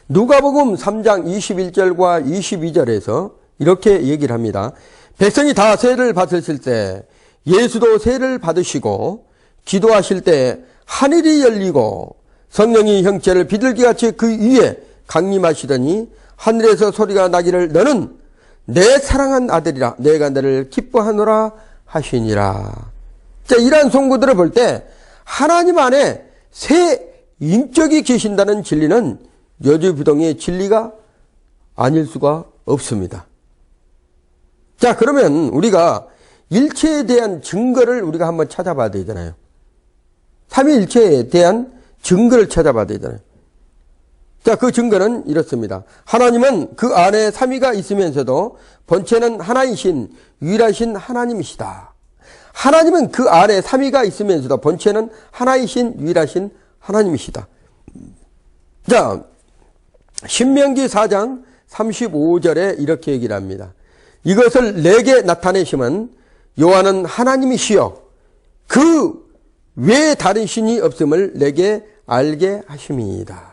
누가복음 3장 21절과 22절에서 이렇게 얘기를 합니다. 백성이 다 세를 받으실 때 예수도 세를 받으시고 기도하실 때 하늘이 열리고 성령이 형체를 비둘기같이 그 위에 강림하시더니 하늘에서 소리가 나기를 너는 내 사랑한 아들이라 내가 너를 기뻐하노라 하시니라. 자, 이러한 송구들을 볼 때 하나님 안에 새 인격이 계신다는 진리는 여주부동의 진리가 아닐 수가 없습니다. 자, 그러면 우리가 일체에 대한 증거를 우리가 한번 찾아봐야 되잖아요. 삼위일체에 대한 증거를 찾아봐야 되잖아요. 자, 그 증거는 이렇습니다. 하나님은 그 안에 삼위가 있으면서도 본체는 하나이신 유일하신 하나님이시다. 하나님은 그 안에 삼위가 있으면서도 본체는 하나이신 유일하신 하나님이시다. 자, 신명기 4장 35절에 이렇게 얘기를 합니다. 이것을 내게 나타내심은 여호와는 하나님이시여 그 외에 다른 신이 없음을 내게 알게 하심이다.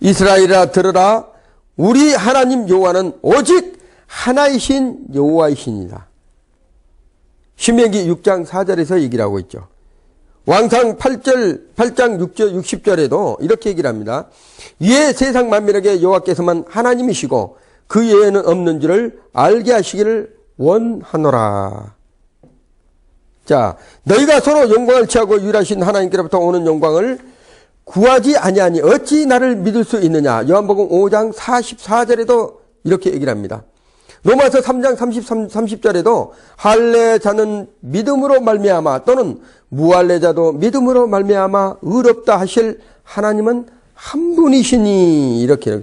이스라엘아 들으라, 우리 하나님 여호와는 오직 하나이신 여호와이시니라. 신명기 6장 4절에서 얘기를 하고 있죠. 왕상 8장 6절 60절에도 이렇게 얘기를 합니다. 이에 세상 만민에게 여호와께서만 하나님이시고 그 외에는 없는 줄을 알게 하시기를 원하노라. 자, 너희가 서로 영광을 취하고 유일하신 하나님께로부터 오는 영광을 구하지 아니하니 어찌 나를 믿을 수 있느냐. 요한복음 5장 44절에도 이렇게 얘기를 합니다. 로마서 3장 30절에도 할례자는 믿음으로 말미암아 또는 무할례자도 믿음으로 말미암아 의롭다 하실 하나님은 한 분이시니 이렇게 해요.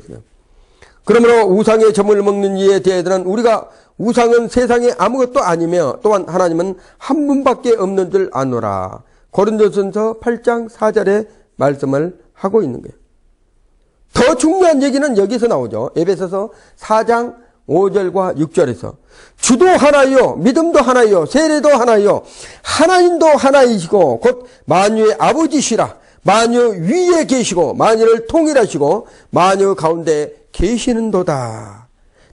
그러므로 우상의 점을 먹는 이에 대해서는 우리가 우상은 세상에 아무것도 아니며 또한 하나님은 한 분밖에 없는 줄 아노라. 고린도전서 8장 4절에 말씀을 하고 있는 거예요. 더 중요한 얘기는 여기서 나오죠. 에베소서 4장 5절과 6절에서 주도 하나요, 믿음도 하나요, 세례도 하나요, 하나님도 하나이시고 곧 만유의 아버지시라. 만유 위에 계시고 만유를 통일하시고 만유 가운데 계시는도다.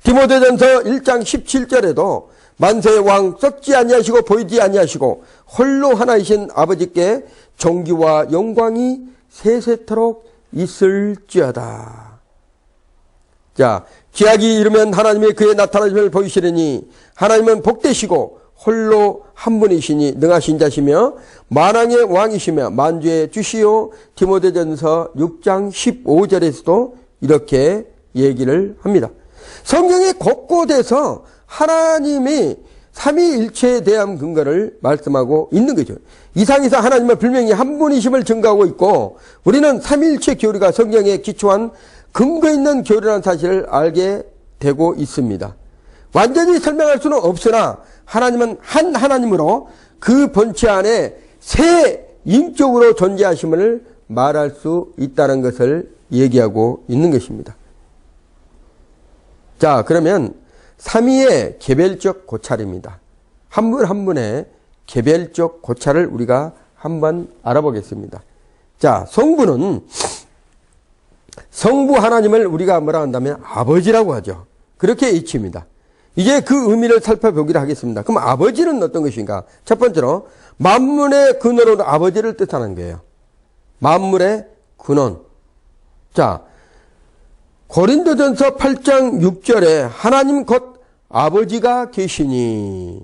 디모데전서 1장 17절에도 만세의 왕 썩지 아니하시고 보이지 아니하시고 홀로 하나이신 아버지께 존귀와 영광이 세세토록 있을지어다. 자, 기약이 이르면 하나님이 그의 나타나심을 보이시려니 하나님은 복되시고 홀로 한 분이시니 능하신 자시며 만왕의 왕이시며 만주의 주시오. 디모데전서 6장 15절에서도 이렇게 얘기를 합니다. 성경의 곳곳에서 하나님이 삼위일체에 대한 근거를 말씀하고 있는 거죠. 이상에서 하나님은 분명히 한 분이심을 증거하고 있고 우리는 삼위일체 교리가 성경에 기초한 근거 있는 교리라는 사실을 알게 되고 있습니다. 완전히 설명할 수는 없으나 하나님은 한 하나님으로 그 본체 안에 세 인격으로 존재하심을 말할 수 있다는 것을 얘기하고 있는 것입니다. 자, 그러면 삼위의 개별적 고찰입니다. 한 분 한 분의 개별적 고찰을 우리가 한번 알아보겠습니다. 자, 성부는 성부 하나님을 우리가 뭐라 한다면 아버지라고 하죠. 그렇게 잊힙니다. 이제 그 의미를 살펴보기로 하겠습니다. 그럼 아버지는 어떤 것인가? 첫 번째로 만물의 근원으로 아버지를 뜻하는 거예요. 만물의 근원. 자, 고린도전서 8장 6절에 하나님 곧 아버지가 계시니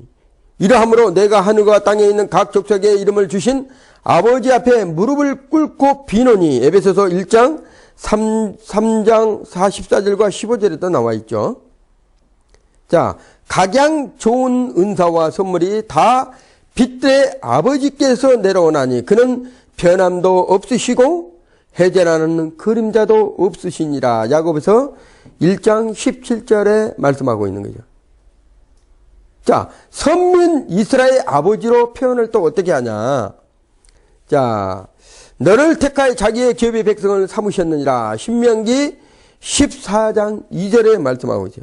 이러함으로 내가 하늘과 땅에 있는 각 족속의 이름을 주신 아버지 앞에 무릎을 꿇고 비노니 에베소서 1장 3장 44절과 15절에도 나와 있죠. 자, 각양 좋은 은사와 선물이 다 빛의 아버지께서 내려오나니 그는 변함도 없으시고 해제라는 그림자도 없으시니라. 야고보서 1장 17절에 말씀하고 있는 거죠. 자, 선민 이스라엘 아버지로 표현을 또 어떻게 하냐. 자, 너를 택하여 자기의 기업의 백성을 삼으셨느니라. 신명기 14장 2절에 말씀하고 있죠.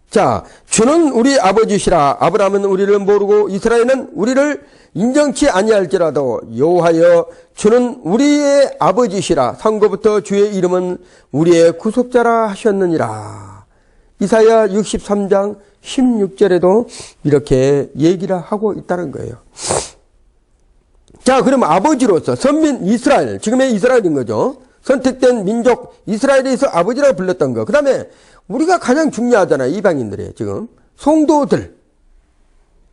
자, 주는 우리 아버지시라. 아브라함은 우리를 모르고 이스라엘은 우리를 인정치 아니할지라도 여호와여 주는 우리의 아버지시라. 상고부터 주의 이름은 우리의 구속자라 하셨느니라. 이사야 63장 16절에도 이렇게 얘기를 하고 있다는 거예요. 자, 그럼 아버지로서 선민 이스라엘, 지금의 이스라엘인 거죠. 선택된 민족 이스라엘에서 아버지라고 불렀던 거. 그 다음에 우리가 가장 중요하잖아요. 이방인들이 지금. 성도들.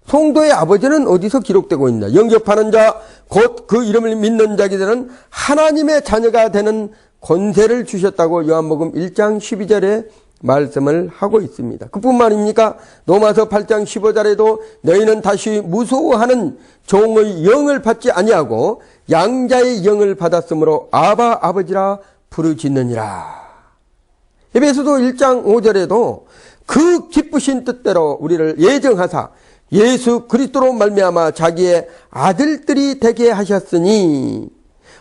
성도의 아버지는 어디서 기록되고 있나? 영접하는 자, 곧 그 이름을 믿는 자기들은 하나님의 자녀가 되는 권세를 주셨다고 요한복음 1장 12절에 말씀을 하고 있습니다. 그뿐만 아닙니까? 로마서 8장 15절에도 너희는 다시 무서워하는 종의 영을 받지 아니하고 양자의 영을 받았으므로 아바 아버지라 부르짖느니라. 에베소서 1장 5절에도 그 기쁘신 뜻대로 우리를 예정하사 예수 그리스도로 말미암아 자기의 아들들이 되게 하셨으니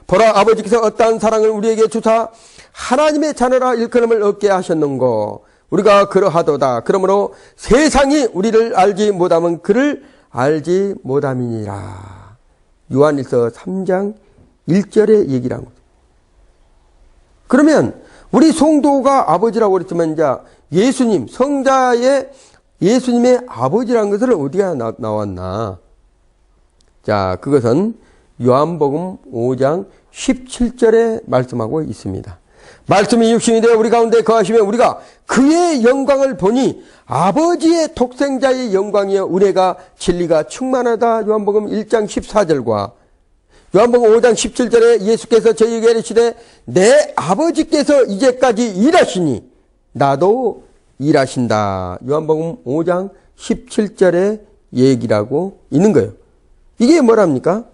보라 아버지께서 어떠한 사랑을 우리에게 주사 하나님의 자녀라 일컬음을 얻게 하셨는고 우리가 그러하도다. 그러므로 세상이 우리를 알지 못하면 그를 알지 못함이니라. 요한일서 3장 1절에 얘기를 한 거죠. 그러면 우리 성도가 아버지라고 그랬지만 이제 예수님, 성자의 예수님의 아버지라는 것을 어디가 나왔나? 자, 그것은 요한복음 5장 17절에 말씀하고 있습니다. 말씀이 육신이 되어 우리 가운데 거하시며 우리가 그의 영광을 보니 아버지의 독생자의 영광이여 은혜가 진리가 충만하다. 요한복음 1장 14절과 요한복음 5장 17절에 예수께서 저희에게 이르시되 내 아버지께서 이제까지 일하시니 나도 일하신다. 요한복음 5장 17절에 얘기를 하고 있는 거예요. 이게 뭐랍니까?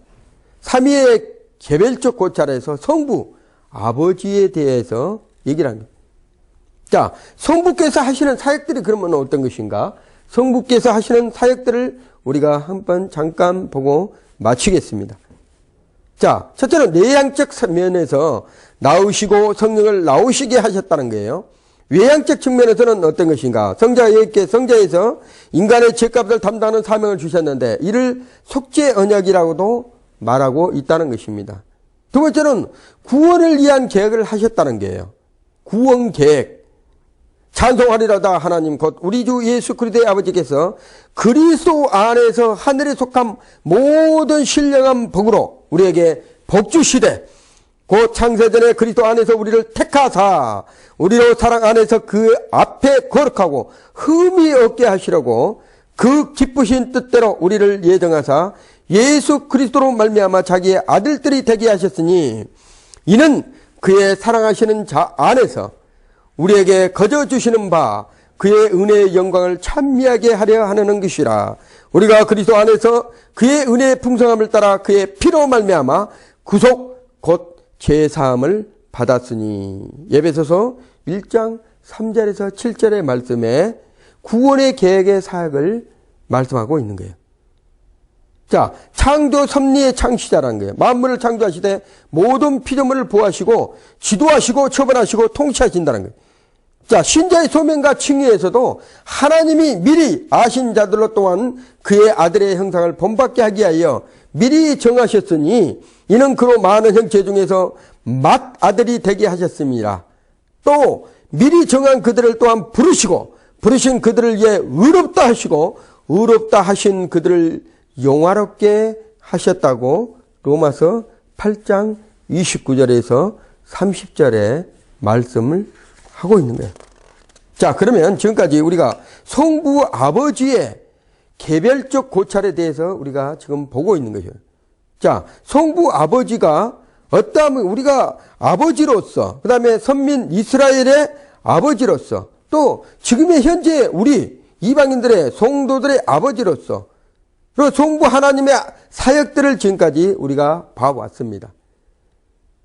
삼위의 개별적 고찰에서 성부 아버지에 대해서 얘기를 합니다. 자, 성부께서 하시는 사역들이 그러면 어떤 것인가? 성부께서 하시는 사역들을 우리가 한번 잠깐 보고 마치겠습니다. 자, 첫째는 내향적 면에서 나오시고 성령을 나오시게 하셨다는 거예요. 외향적 측면에서는 어떤 것인가? 성자에서 인간의 죄값을 담당하는 사명을 주셨는데 이를 속죄 언약이라고도 말하고 있다는 것입니다. 두 번째는 구원을 위한 계획을 하셨다는 거예요. 구원 계획. 찬송하리로다 하나님 곧 우리 주 예수 그리스도의 아버지께서 그리스도 안에서 하늘에 속한 모든 신령한 복으로 우리에게 복 주시되 곧 창세전에 그리스도 안에서 우리를 택하사 우리로 사랑 안에서 그 앞에 거룩하고 흠이 없게 하시려고 그 기쁘신 뜻대로 우리를 예정하사 예수 그리스도로 말미암아 자기의 아들들이 되게 하셨으니 이는 그의 사랑하시는 자 안에서 우리에게 거저 주시는 바 그의 은혜의 영광을 찬미하게 하려 하는 것이라. 우리가 그리스도 안에서 그의 은혜의 풍성함을 따라 그의 피로 말미암아 구속 곧 죄사함을 받았으니. 에베소서 1장 3절에서 7절의 말씀에 구원의 계획의 사역을 말씀하고 있는 거예요. 자, 창조 섭리의 창시자라는 거예요. 만물을 창조하시되 모든 피조물을 보호하시고 지도하시고 처벌하시고 통치하신다는 거예요. 자, 신자의 소명과 칭의에서도 하나님이 미리 아신 자들로 또한 그의 아들의 형상을 본받게 하기 위하여 미리 정하셨으니 이는 그로 많은 형제 중에서 맏아들이 되게 하셨습니다. 또 미리 정한 그들을 또한 부르시고 부르신 그들을 위해 의롭다 하시고 의롭다 하신 그들을 영화롭게 하셨다고 로마서 8장 29절에서 30절에 말씀을 하고 있는 거예요. 자, 그러면 지금까지 우리가 성부 아버지의 개별적 고찰에 대해서 우리가 지금 보고 있는 거예요. 자, 성부 아버지가 어떠하면 우리가 아버지로서, 그 다음에 선민 이스라엘의 아버지로서, 또 지금의 현재 우리 이방인들의 성도들의 아버지로서, 그리고 성부 하나님의 사역들을 지금까지 우리가 봐왔습니다.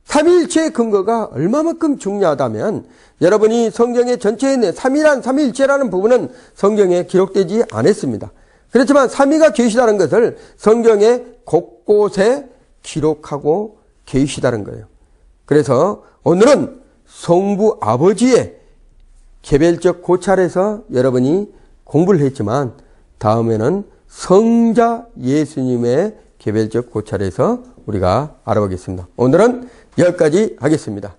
삼위일체의 근거가 얼마만큼 중요하다면 여러분이 성경의 전체에 있는 삼위일체라는 부분은 성경에 기록되지 않았습니다. 그렇지만 삼위가 계시다는 것을 성경의 곳곳에 기록하고 계시다는 거예요. 그래서 오늘은 성부 아버지의 개별적 고찰에서 여러분이 공부를 했지만 다음에는 성자 예수님의 개별적 고찰에서 우리가 알아보겠습니다. 오늘은 여기까지 하겠습니다.